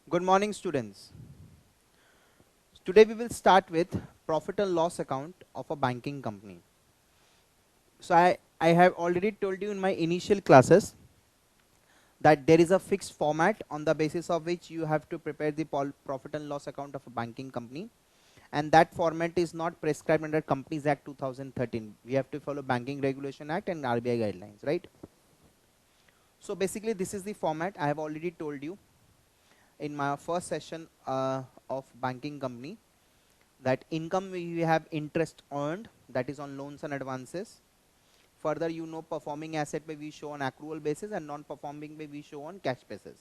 Good morning, students. Today we will start with profit and loss account of a banking company. So I have already told you in my initial classes that there is a fixed format on the basis of which you have to prepare the profit and loss account of a banking company, and that format is not prescribed under Companies Act 2013. We have to follow Banking Regulation Act and RBI guidelines, right? So basically this is the format. I have already told you in my first session of banking company that income we have interest earned, that is on loans and advances. Further, performing asset may we show on accrual basis and non-performing may we show on cash basis.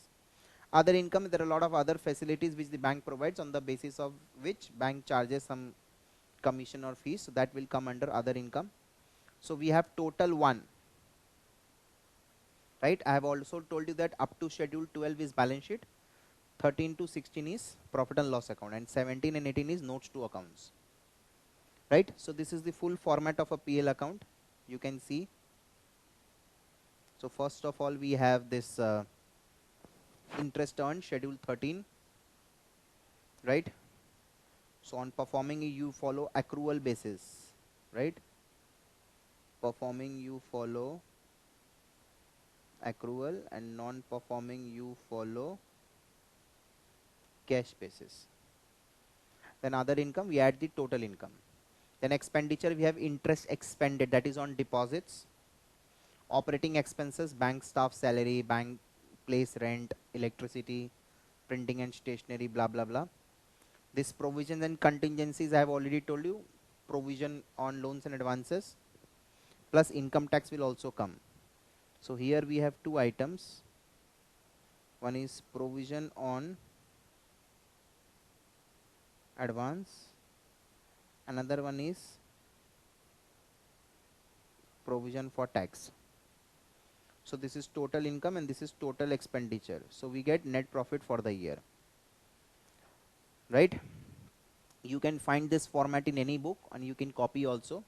Other income, there are a lot of other facilities which the bank provides, on the basis of which bank charges some commission or fees, so that will come under other income. So we have total 1, right? I have also told you that up to schedule 12 is balance sheet, 13 to 16 is profit and loss account, and 17 and 18 is notes to accounts, right? So this is the full format of a PL account. You can see. So first of all, we have this interest earned, schedule 13, right? So on performing, you follow accrual basis, right? Performing, you follow accrual, and non-performing, you follow cash basis. Then other income, we add the total income. Then expenditure, we have interest expended, that is on deposits. Operating expenses, bank staff salary, bank place rent, electricity, printing and stationery, blah blah blah. This provisions and contingencies, I have already told you, provision on loans and advances, plus income tax will also come. So here we have two items. One is provision on advance, another one is provision for tax. So this is total income and this is total expenditure. So we get net profit for the year, right? You can find this format in any book and you can copy also.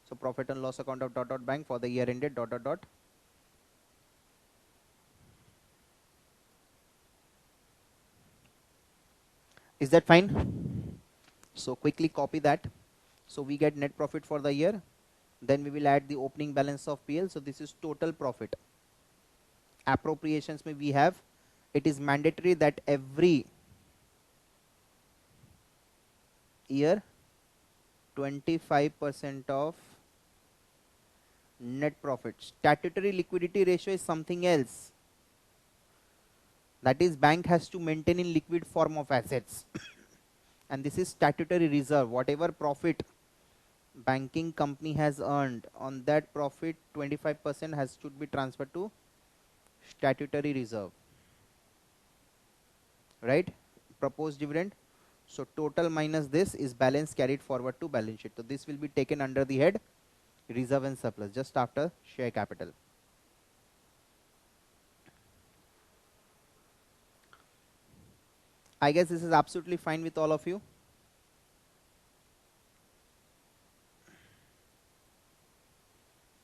So profit and loss account of dot dot bank for the year ended dot dot dot. Is that fine? So quickly copy that. So we get net profit for the year. Then we will add the opening balance of PL. So this is total profit. Appropriations may we have. It is mandatory that every year 25% of net profit. Statutory liquidity ratio is something else. That is, bank has to maintain in liquid form of assets. And this is statutory reserve. Whatever profit banking company has earned, on that profit 25% has to be transferred to statutory reserve, right? Proposed dividend. So total minus this is balance carried forward to balance sheet. So this will be taken under the head reserve and surplus just after share capital. I guess this is absolutely fine with all of you.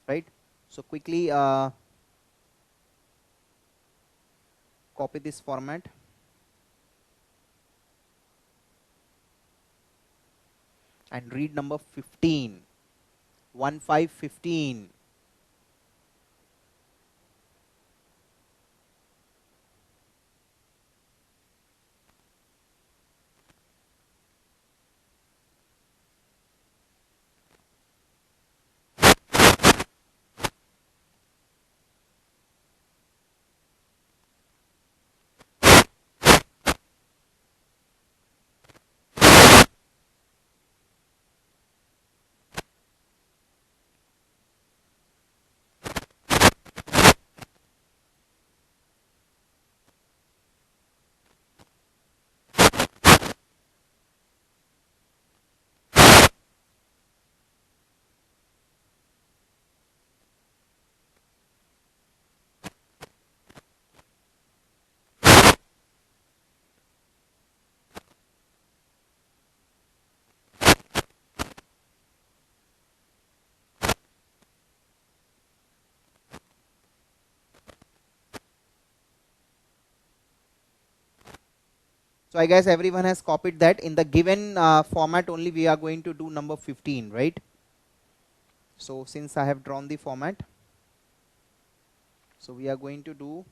Right? So quickly copy this format. And read number 15. 1515. So I guess everyone has copied that. In the given format only we are going to do number 15, right? So since I have drawn the format, so we are going to do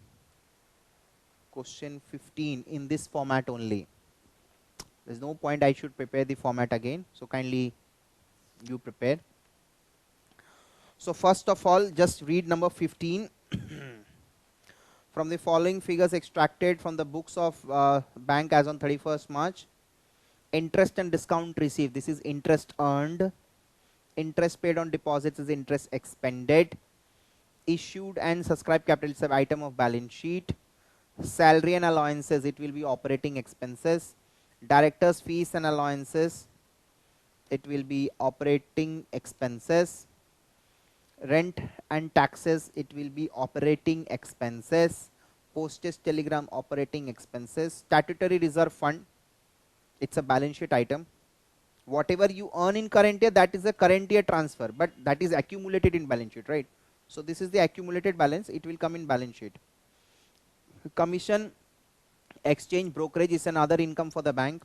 question 15 in this format only. There's no point I should prepare the format again. So kindly you prepare. So first of all, just read number 15. From the following figures extracted from the books of bank as on 31st March. Interest and discount received. This is interest earned. Interest paid on deposits is interest expended. Issued and subscribed capital is an item of balance sheet. Salary and allowances, it will be operating expenses. Directors fees and allowances, it will be operating expenses. Rent and taxes, it will be operating expenses. Postage telegram, operating expenses. Statutory reserve fund, it's a balance sheet item. Whatever you earn in current year, that is a current year transfer, but that is accumulated in balance sheet, right? So this is the accumulated balance, it will come in balance sheet. Commission, exchange, brokerage is another income for the bank.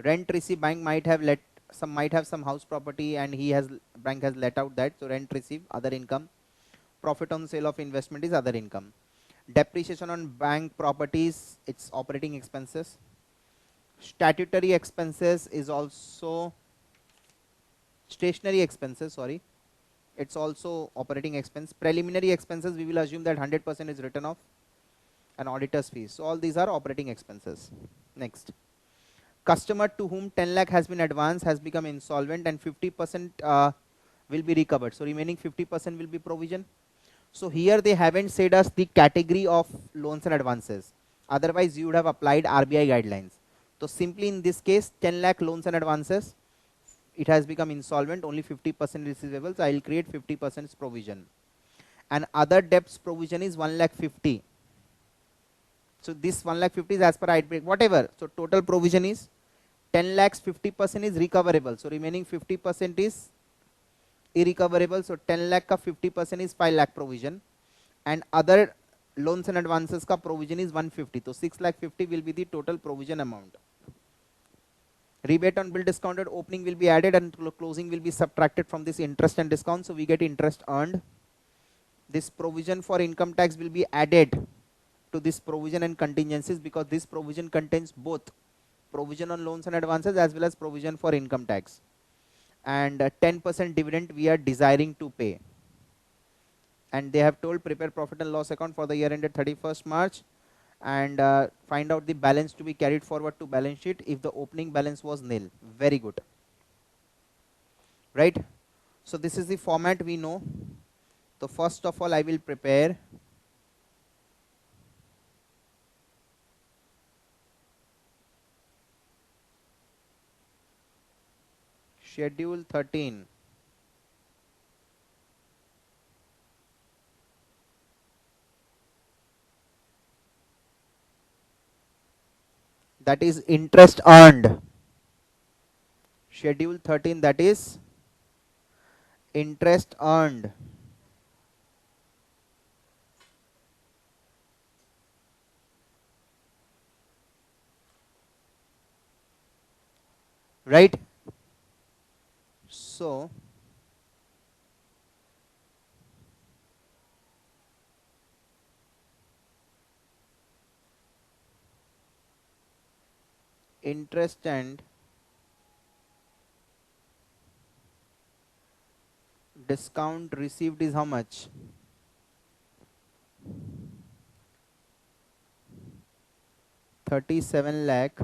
Rent received, bank might have some house property and bank has let out that, so rent received, other income. Profit on sale of investment is other income. Depreciation on bank properties, it's operating expenses. Statutory expenses is also stationary expenses, sorry, it's also operating expense. Preliminary expenses, we will assume that 100% is written off, and auditor's fees. So all these are operating expenses. Next, customer to whom 10 lakh has been advanced has become insolvent and 50% will be recovered. So remaining 50% will be provision. So here they haven't said us the category of loans and advances. Otherwise you would have applied RBI guidelines. So simply in this case, 10 lakh loans and advances, it has become insolvent, only 50% receivable. So I will create 50% provision. And other debts provision is 1 lakh 50. So this 1 lakh 50 is as per IRAC, whatever. So total provision is 10 lakhs, 50% is recoverable. So remaining 50% is irrecoverable. So 10 lakh ka 50% is 5 lakh provision. And other loans and advances ka provision is 150. So 6 lakh 50 will be the total provision amount. Rebate on bill discounted opening will be added and closing will be subtracted from this interest and discount. So we get interest earned. This provision for income tax will be added to this provision and contingencies, because this provision contains both provision on loans and advances as well as provision for income tax. And 10% dividend we are desiring to pay. And they have told prepare profit and loss account for the year ended 31st March and find out the balance to be carried forward to balance sheet if the opening balance was nil. Very good. Right? So this is the format we know. So first of all I will prepare Schedule 13. That is interest earned. Schedule 13, that is interest earned. Right? So interest and discount received is how much? 37 lakh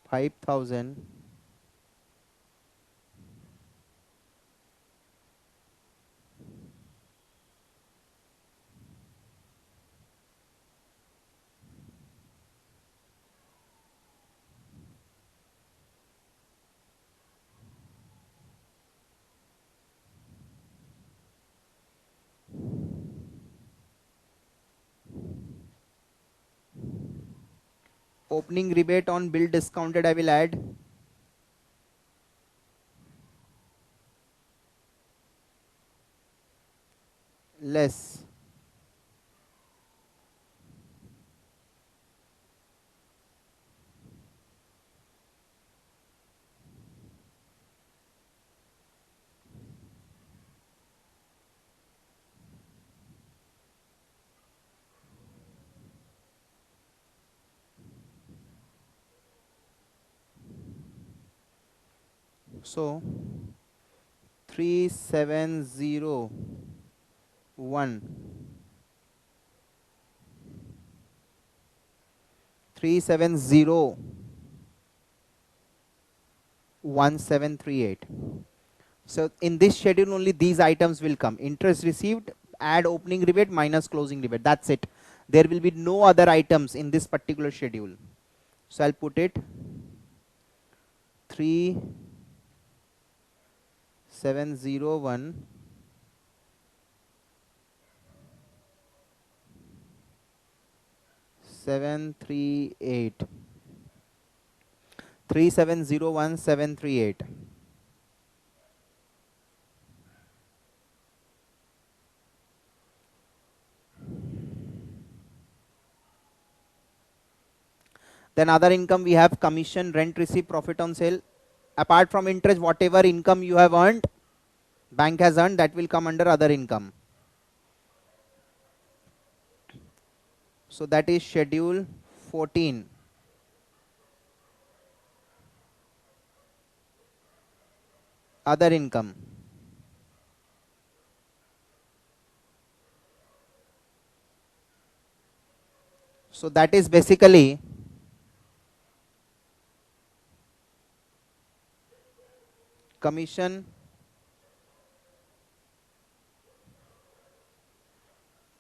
5,000 opening rebate on bill discounted I will add less So 3701 1738. So in this schedule only these items will come: interest received, add opening rebate minus closing rebate. That's it. There will be no other items in this particular schedule. So I'll put it 3701 738 3701 738. Then other income we have commission, rent receipt, profit on sale. Apart from interest, whatever income you have earned, bank has earned, that will come under other income. So that is schedule 14. Other income. So that is basically commission,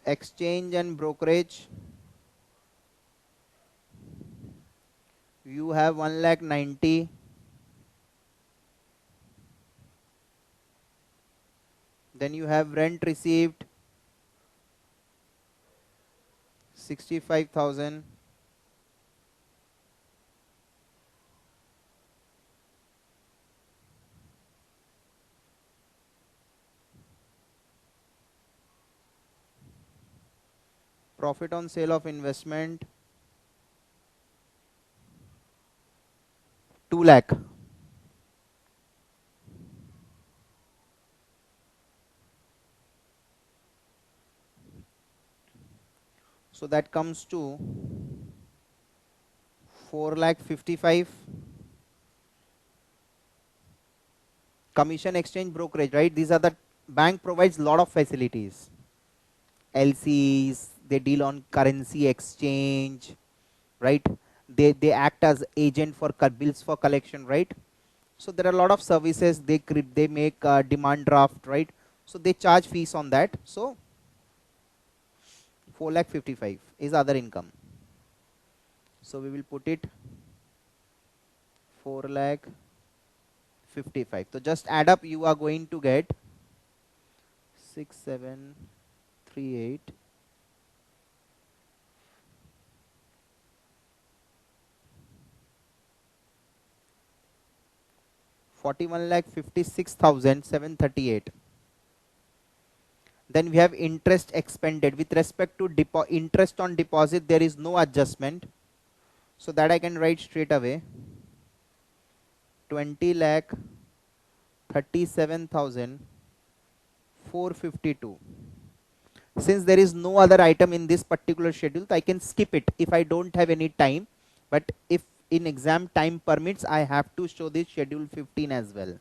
exchange and brokerage. You have 1,90,000. Then you have rent received 65,000. Profit on sale of investment 2 lakh. So that comes to 4,55,000. Commission, exchange, brokerage, right? These are the bank provides lot of facilities. LCs, they deal on currency exchange, right? They act as agent for bills for collection, right? So there are a lot of services. They make demand draft, right? So they charge fees on that. So 4,55,000 is other income. So we will put it 4,55,000. So just add up. You are going to get 6738 41,56,738. Then we have interest expended with respect to interest on deposit. There is no adjustment, so that I can write straight away 20,37,452. Since there is no other item in this particular schedule, I can skip it if I don't have any time. But if in exam time permits, I have to show this schedule 15 as well.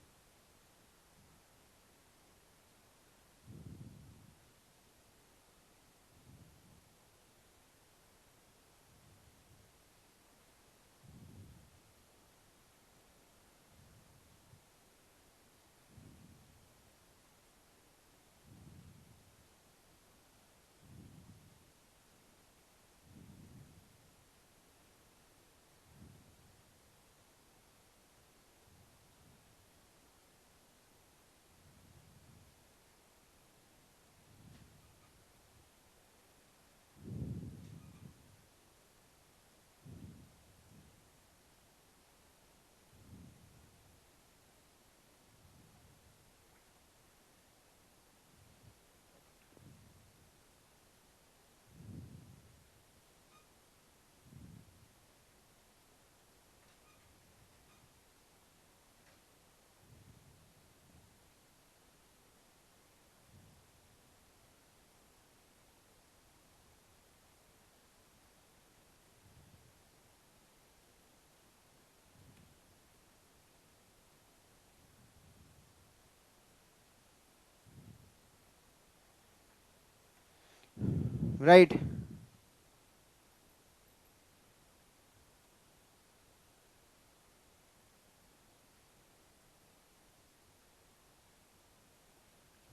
right?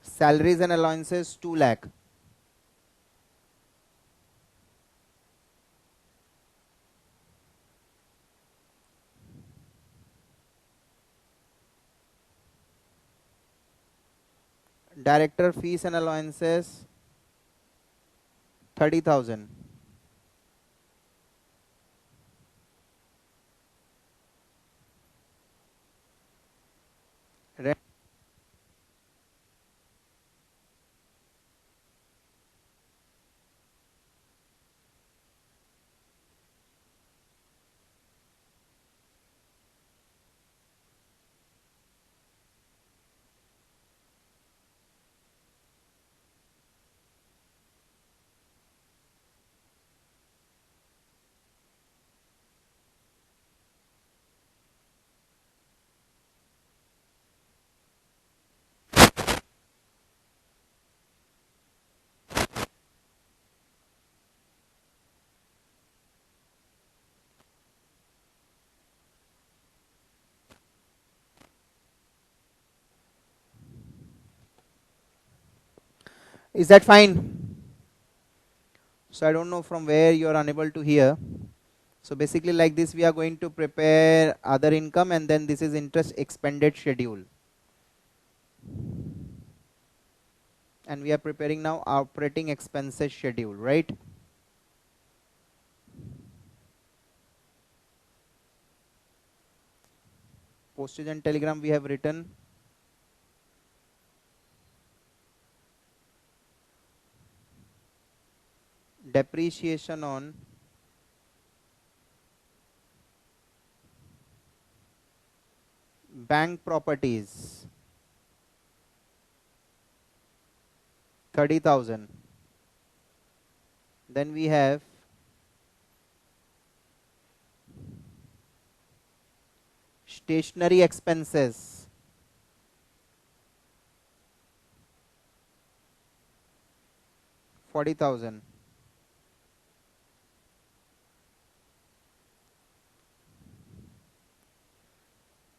Salaries and allowances 2 lakh. Director fees and allowances 30,000. Is that fine? So I don't know from where you are unable to hear. So basically like this we are going to prepare other income, and then this is interest expended schedule. And we are preparing now operating expenses schedule, right? Postage and telegram we have written. Depreciation on bank properties 30,000. Then we have stationery expenses 40,000.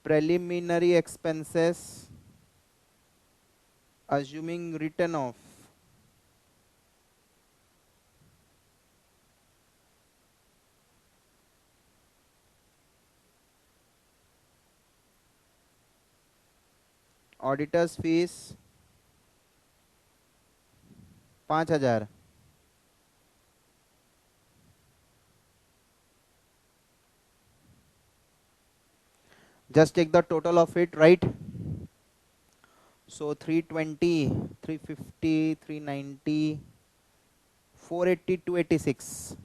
Preliminary expenses assuming written off auditors fees 5,000. Just take the total of it, right? So 320, 350, 390, 480, 286.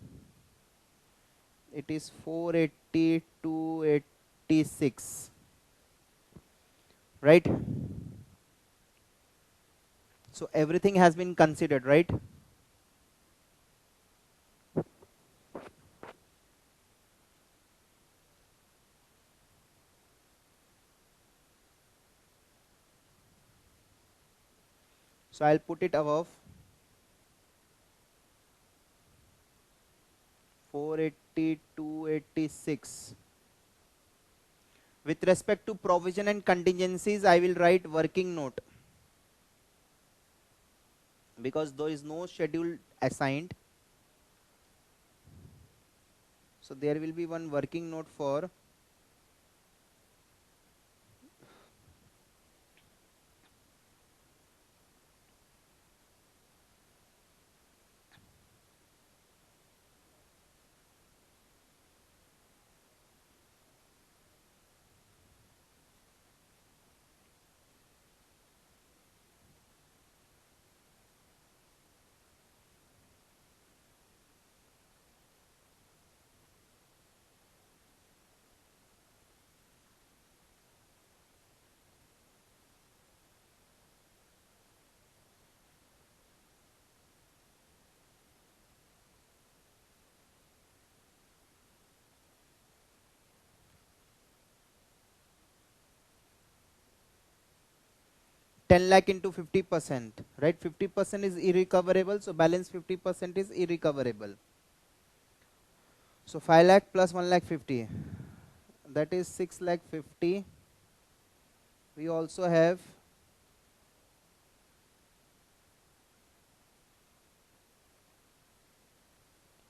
It is 480, 286, right? So everything has been considered, right? So I'll put it above 480, 286. With respect to provision and contingencies, I will write working note, because there is no schedule assigned. So there will be one working note for 10 lakh into 50%, right? 50% is irrecoverable, so balance 50% is irrecoverable. So 5 lakh plus 1 lakh 50, that is 6 lakh 50. We also have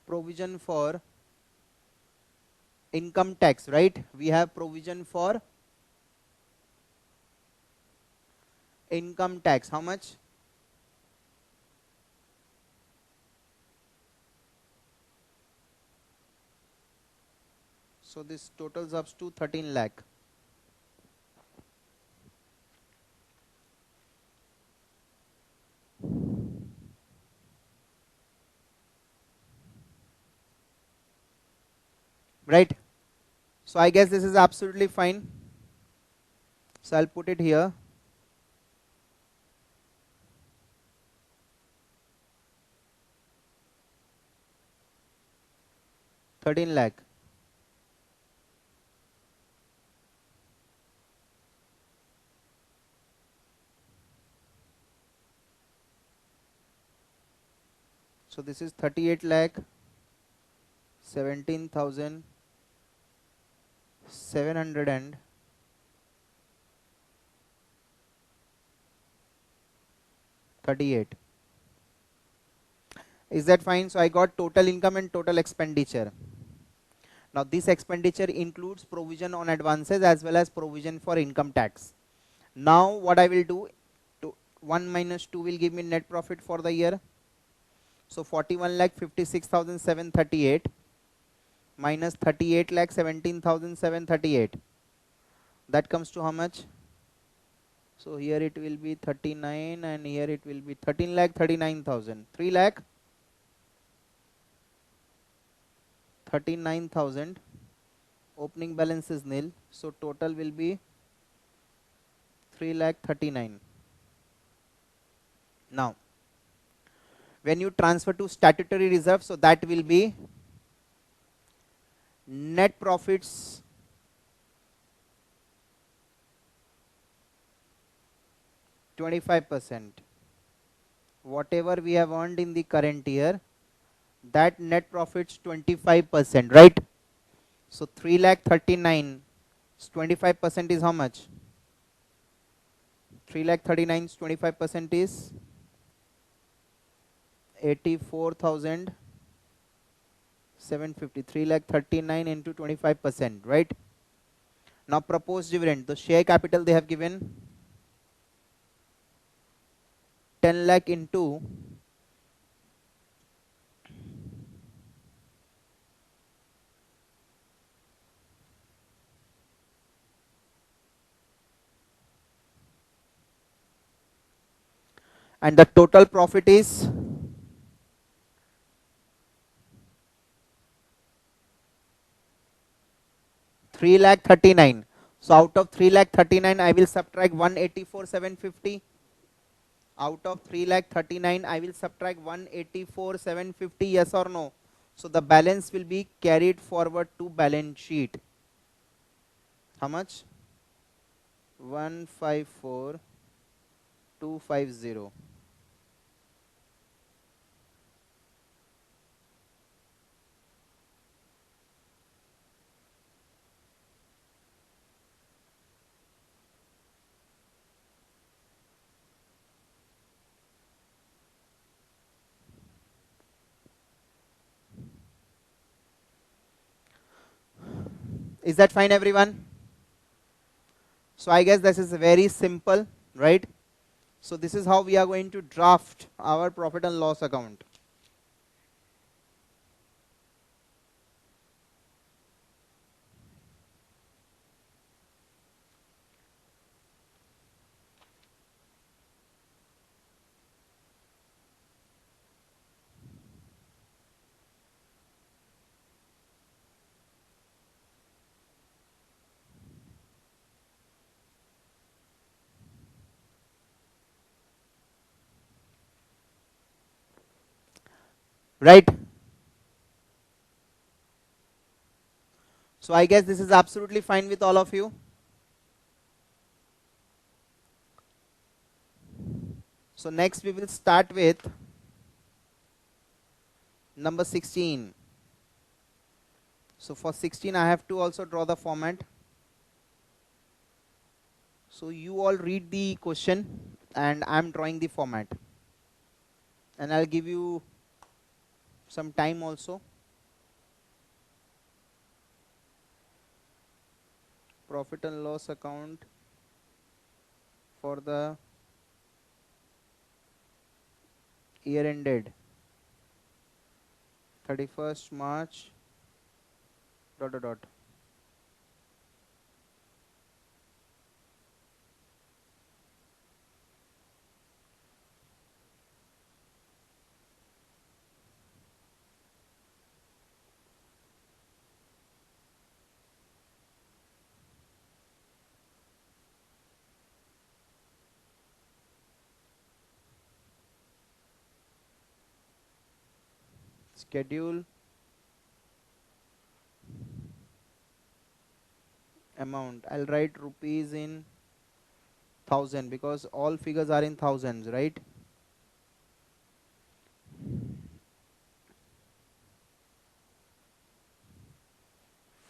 provision for income tax, right? We have provision for income tax. How much? So this totals up to 13 lakh. Right? So I guess this is absolutely fine. So I'll put it here. $13 lakh. So this is 38 lakh 17,738. Is that fine? So I got total income and total expenditure. Now this expenditure includes provision on advances as well as provision for income tax. Now what I will do, 1 minus 2 will give me net profit for the year. So 41 lakh 56,738 minus 38 lakh 17,738. That comes to how much? So here it will be 39 and here it will be 13 lakh 39,000. 3 lakh 39,000. Opening balance is nil. So total will be 3 lakh 39. Now when you transfer to statutory reserve, so that will be net profits 25%. Whatever we have earned in the current year, that net profits 25%, right? So 3 lakh 39, 25% is how much? 3 lakh 39 25% is 84,750. 3 lakh 39 into 25%, right? Now proposed dividend, the share capital they have given 10 lakh into and the total profit is 3 lakh 39. So out of 3 lakh 39 I will subtract 184,750. Out of 3 lakh 39 I will subtract 184,750, yes or no? So the balance will be carried forward to balance sheet. How much? 154,250. Is that fine, everyone? So I guess this is very simple, right? So this is how we are going to draft our profit and loss account. Right? So I guess this is absolutely fine with all of you. So next we will start with number 16. So for 16 I have to also draw the format. So you all read the question and I am drawing the format, and I'll give you some time also. Profit and loss account for the year ended 31st March dot dot dot. Schedule amount, I'll write rupees in thousand because all figures are in thousands, right?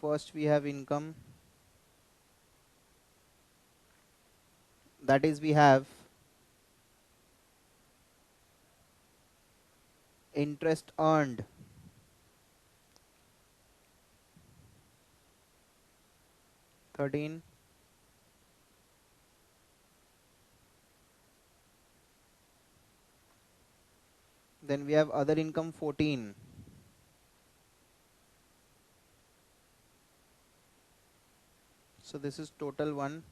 First we have income, that is we have interest earned, 13. Then we have other income, 14. So this is total one.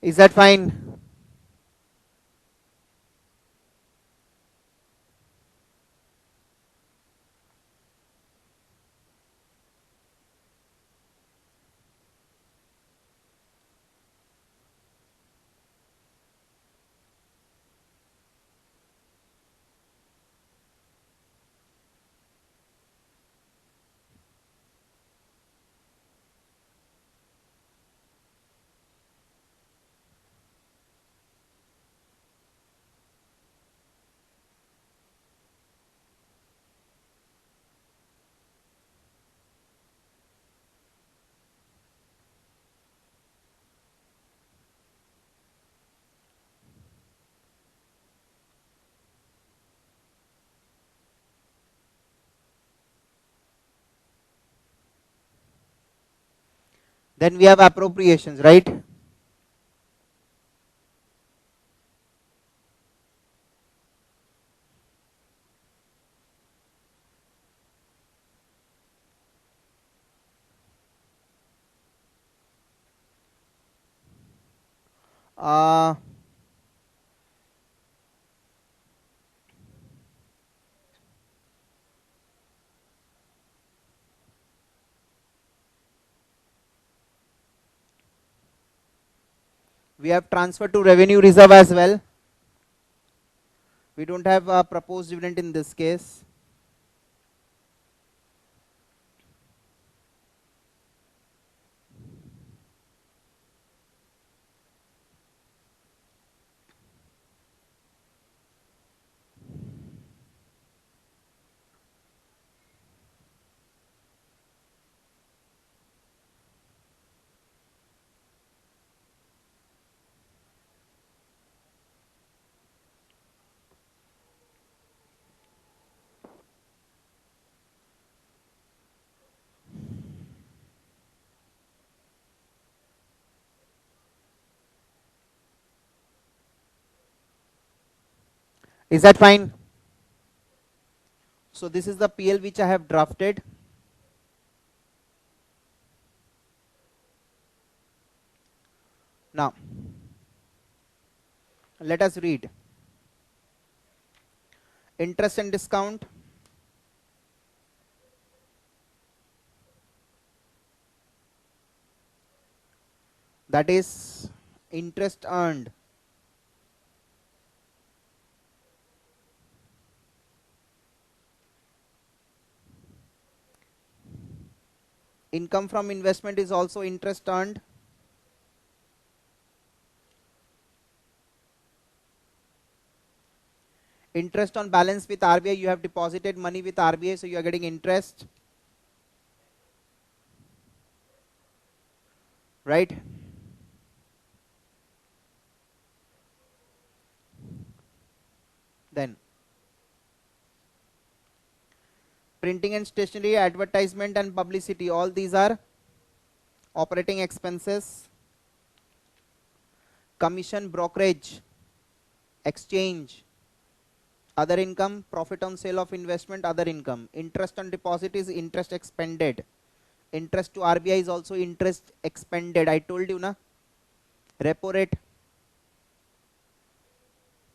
Is that fine? Then we have appropriations, right? Uh, we have transfer to revenue reserve as well. We don't have a proposed dividend in this case. Is that fine? So this is the PL which I have drafted. Now let us read. Interest and discount, that is interest earned income from investment is also interest earned. Interest on balance with RBI, you have deposited money with RBI, so you are getting interest, right? Then printing and stationery, advertisement and publicity, all these are operating expenses. Commission, brokerage, exchange, other income, profit on sale of investment, other income. Interest on deposit is interest expended. Interest to RBI is also interest expended. I told you na. Repo rate,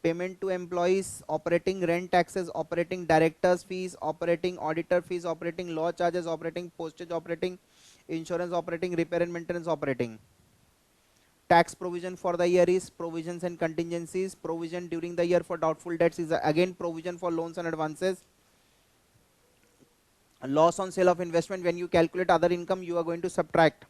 payment to employees, operating rent taxes, operating directors fees, operating auditor fees, operating law charges, operating postage, operating insurance, operating repair and maintenance, operating. Tax provision for the year is provisions and contingencies. Provision during the year for doubtful debts is again provision for loans and advances. Loss on sale of investment, when you calculate other income, you are going to subtract.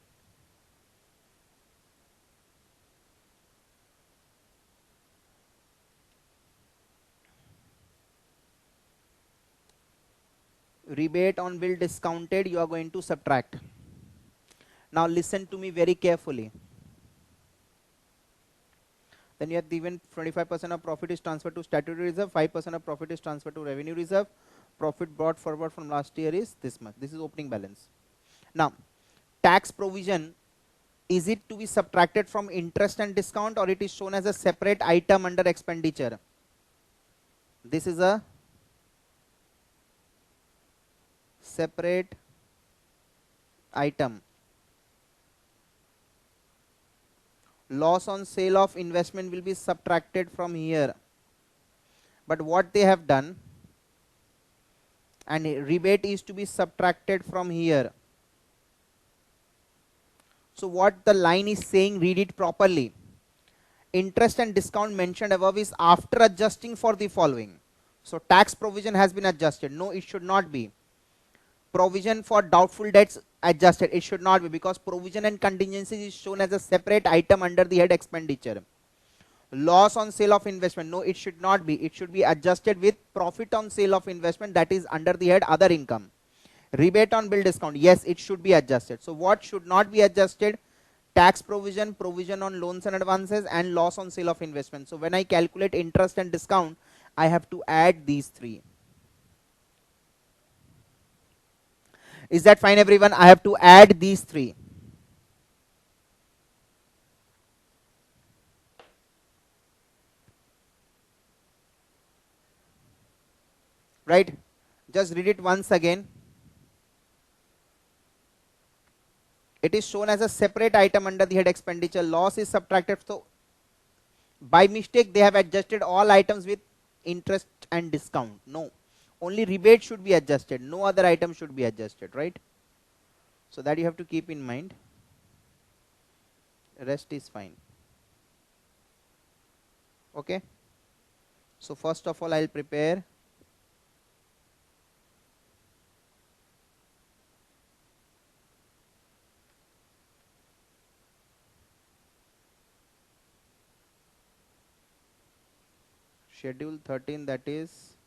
Rebate on bill discounted, you are going to subtract. Now listen to me very carefully. Then you have given 25% of profit is transferred to statutory reserve, 5% of profit is transferred to revenue reserve. Profit brought forward from last year is this much. This is opening balance. Now, tax provision, is it to be subtracted from interest and discount, or it is shown as a separate item under expenditure? This is a separate item. Loss on sale of investment will be subtracted from here. But what they have done, and rebate is to be subtracted from here. So what the line is saying, read it properly. Interest and discount mentioned above is after adjusting for the following. So tax provision has been adjusted. No, it should not be. Provision for doubtful debts adjusted. It should not be, because provision and contingencies is shown as a separate item under the head expenditure. Loss on sale of investment. No, it should not be. It should be adjusted with profit on sale of investment, that is under the head other income. Rebate on bill discount. Yes, it should be adjusted. So what should not be adjusted? Tax provision, provision on loans and advances, and loss on sale of investment. So when I calculate interest and discount, I have to add these three. Is that fine, everyone? I have to add these three. Right? Just read it once again. It is shown as a separate item under the head expenditure. Loss is subtracted. So by mistake, they have adjusted all items with interest and discount. No. Only rebate should be adjusted. No other item should be adjusted, right? So that you have to keep in mind. Rest is fine. Okay. So first of all, I'll prepare schedule 13, that is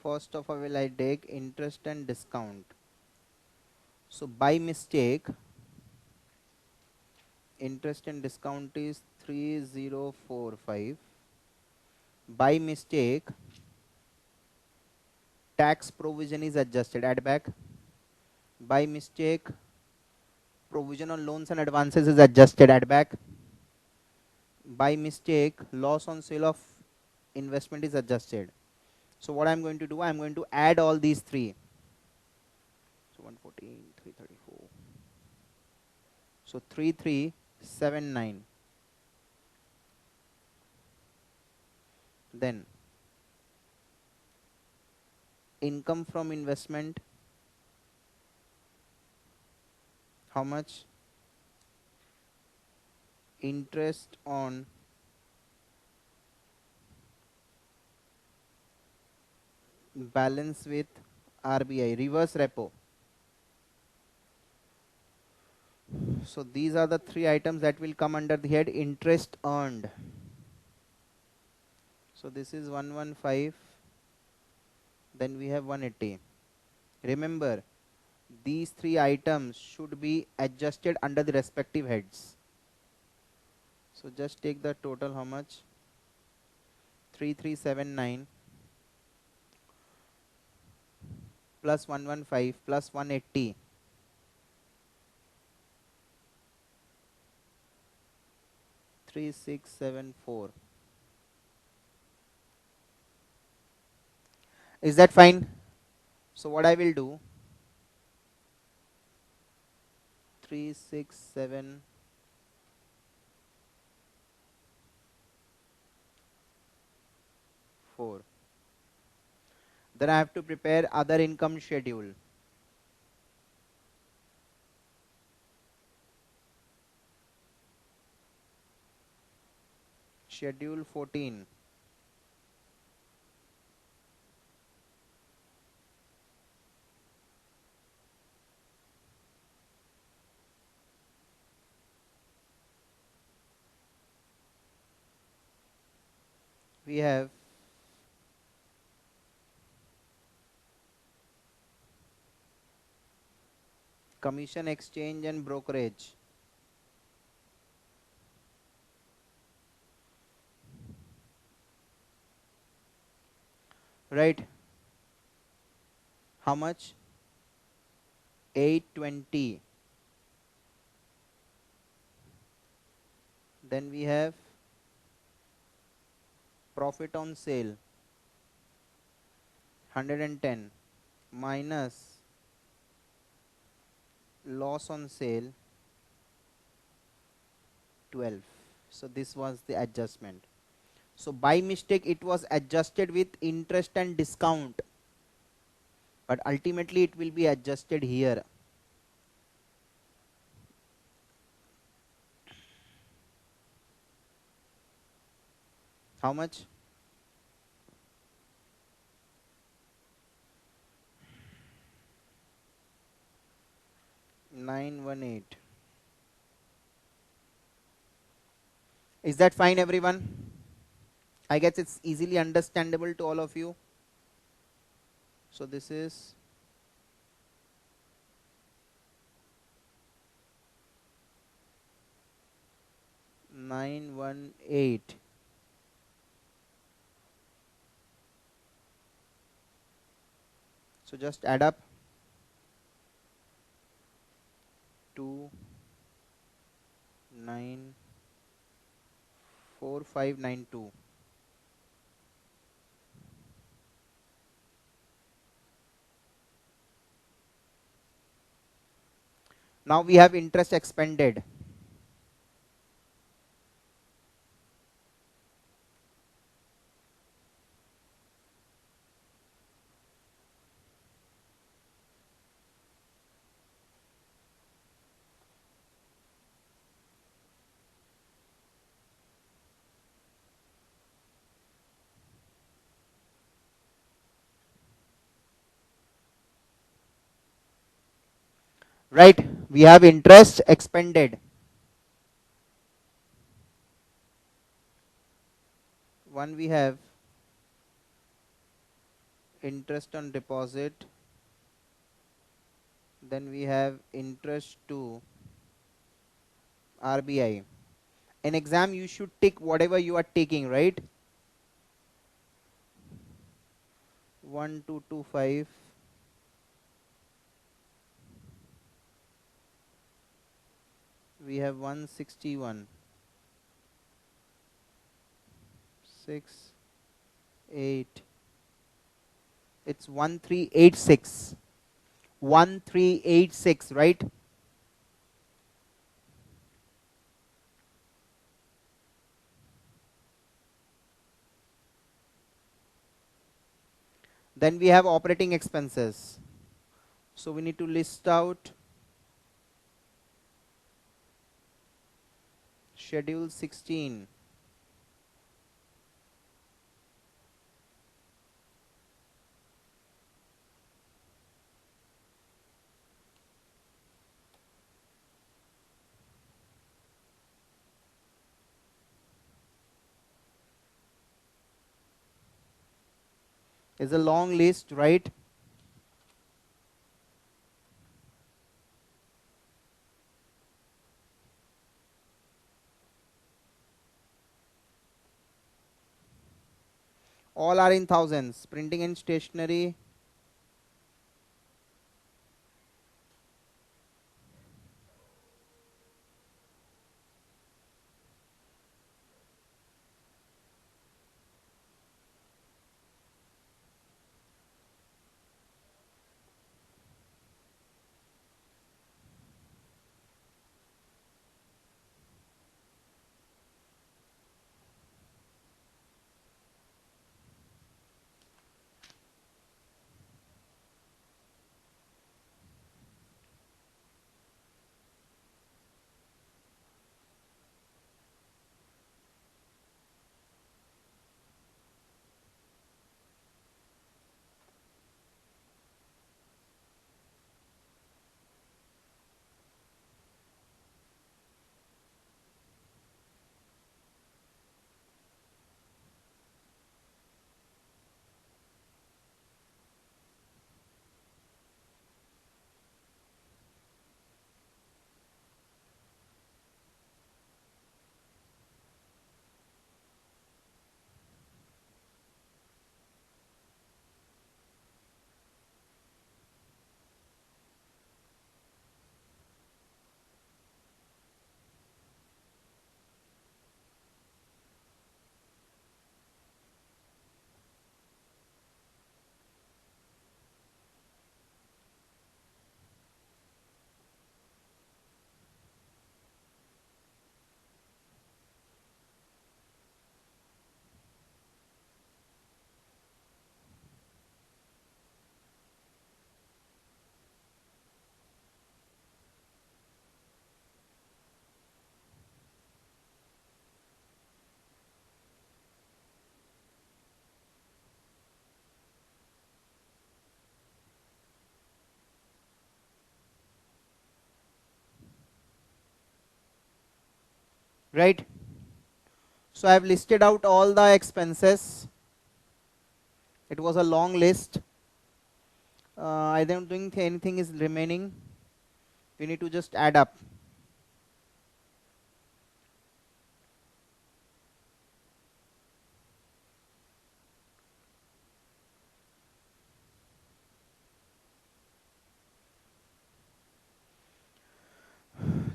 first of all will I take interest and discount. So by mistake, interest and discount is 3045, by mistake tax provision is adjusted, add back. By mistake provision on loans and advances is adjusted, add back. By mistake loss on sale of investment is adjusted. So what I'm going to do, I'm going to add all these three. So 114, 334. So 3379. Then income from investment, how much? Interest on balance with RBI, reverse repo. So these are the three items that will come under the head interest earned. So this is 115, then we have 180. Remember, these three items should be adjusted under the respective heads. So just take the total, how much? 3379 plus 115 plus 180. 3674. Is that fine? So what I will do, 3674. Then I have to prepare other income schedule. Schedule 14. We have commission, exchange and brokerage. Right? How much? 820. Then we have profit on sale, 110 minus loss on sale, 12. So this was the adjustment. So by mistake it was adjusted with interest and discount, but ultimately it will be adjusted here. How much? 918. Is that fine, everyone? I guess it's easily understandable to all of you. So this is 918. So just add up 294592. Now we have interest expended. Right? We have interest expended. One, we have interest on deposit. Then we have interest to RBI. In exam you should tick whatever you are taking, right? 1225, we have 161, 6, 8, it's 1386, 1386, right? Then we have operating expenses. So we need to list out schedule 16. Is a long list, right? All are in thousands. Printing and stationery, right? So I have listed out all the expenses. It was a long list. I don't think anything is remaining. We need to just add up.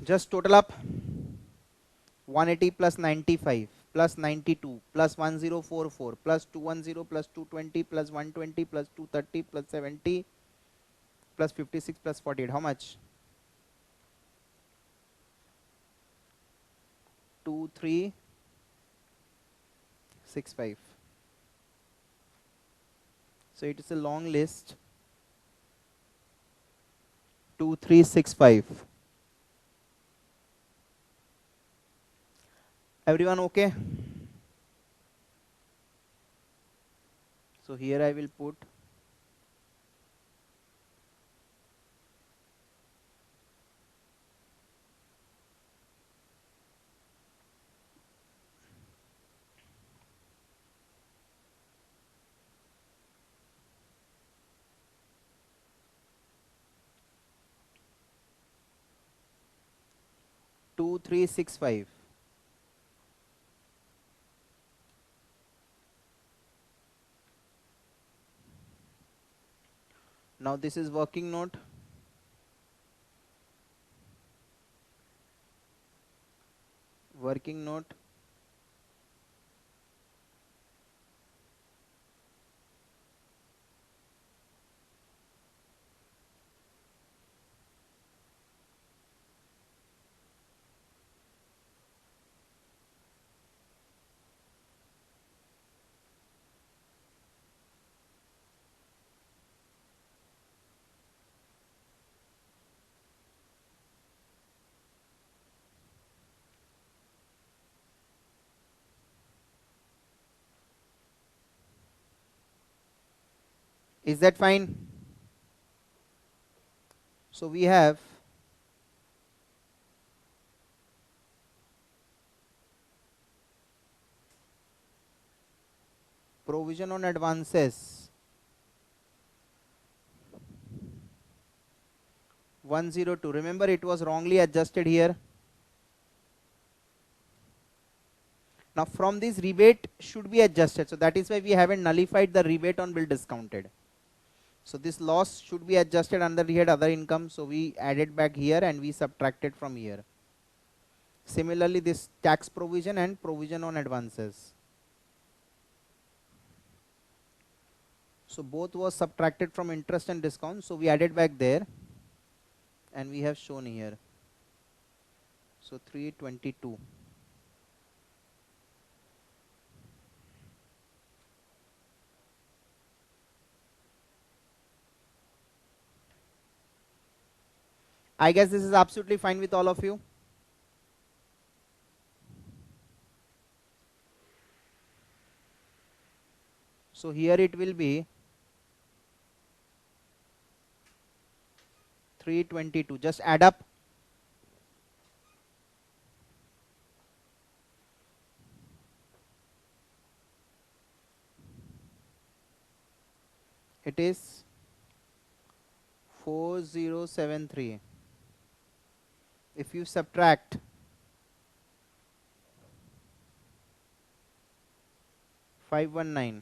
Just total up 180 plus 95 plus 92 plus 1044 plus 210 plus 220 plus 120 plus 230 plus 70 plus 56 plus 48. How much? 2365. So it is a long list. 2365. Everyone okay? So here I will put 2365. Now this is working note. Working note. Is that fine? So we have provision on advances 102. Remember, it was wrongly adjusted here. Now from this, rebate should be adjusted. So that is why we haven't nullified the rebate on bill discounted. So this loss should be adjusted under the head other income. So we added back here and we subtracted from here. Similarly, this tax provision and provision on advances. So both was subtracted from interest and discount. So we added back there and we have shown here. So 322. I guess this is absolutely fine with all of you. So here it will be 322. Just add up. It is 4073. If you subtract 519.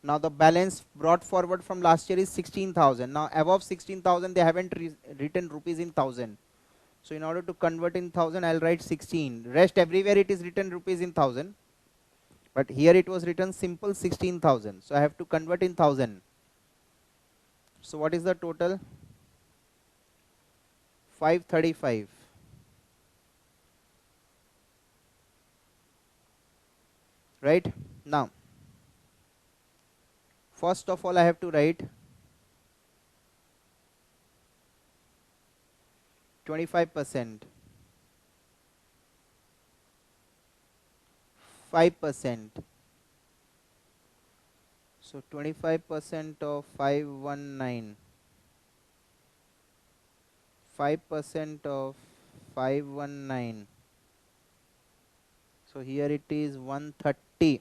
Now the balance brought forward from last year is 16,000. Now above 16,000 they haven't written rupees in thousand. So in order to convert in thousand, I'll write 16. Rest everywhere it is written rupees in thousand. But here it was written simple 16,000. So I have to convert in thousand. So what is the total? 535. Right? Now, first of all, I have to write 25%, 5%. So 25% of 519, 5% of 519. So here it is 130.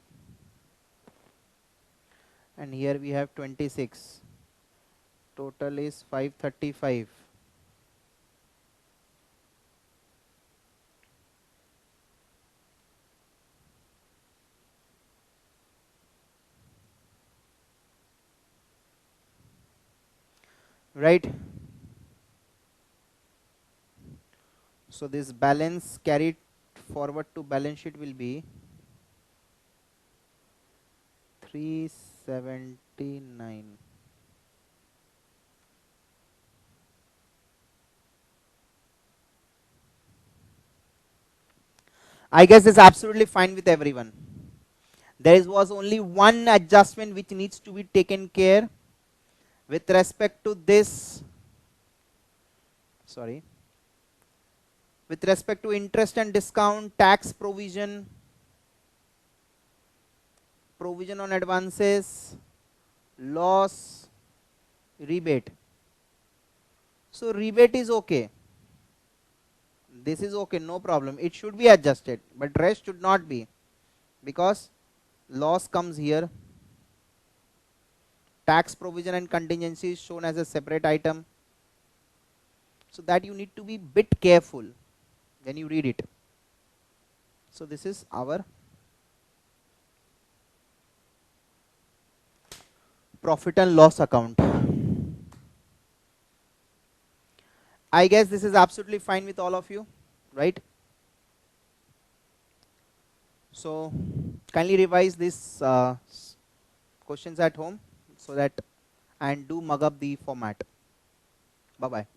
And here we have 26. Total is 535. Right? So this balance carried forward to balance sheet will be 379. I guess it's absolutely fine with everyone. There was only one adjustment which needs to be taken care with respect to this. Sorry. With respect to interest and discount, tax provision, provision on advances, loss, rebate. So rebate is okay. This is okay, no problem. It should be adjusted, but rest should not be, because loss comes here. Tax provision and contingency is shown as a separate item. So that you need to be bit careful when you read it. So this is our profit and loss account. I guess this is absolutely fine with all of you, right? So kindly revise these questions at home so that and do mug up the format. Bye bye.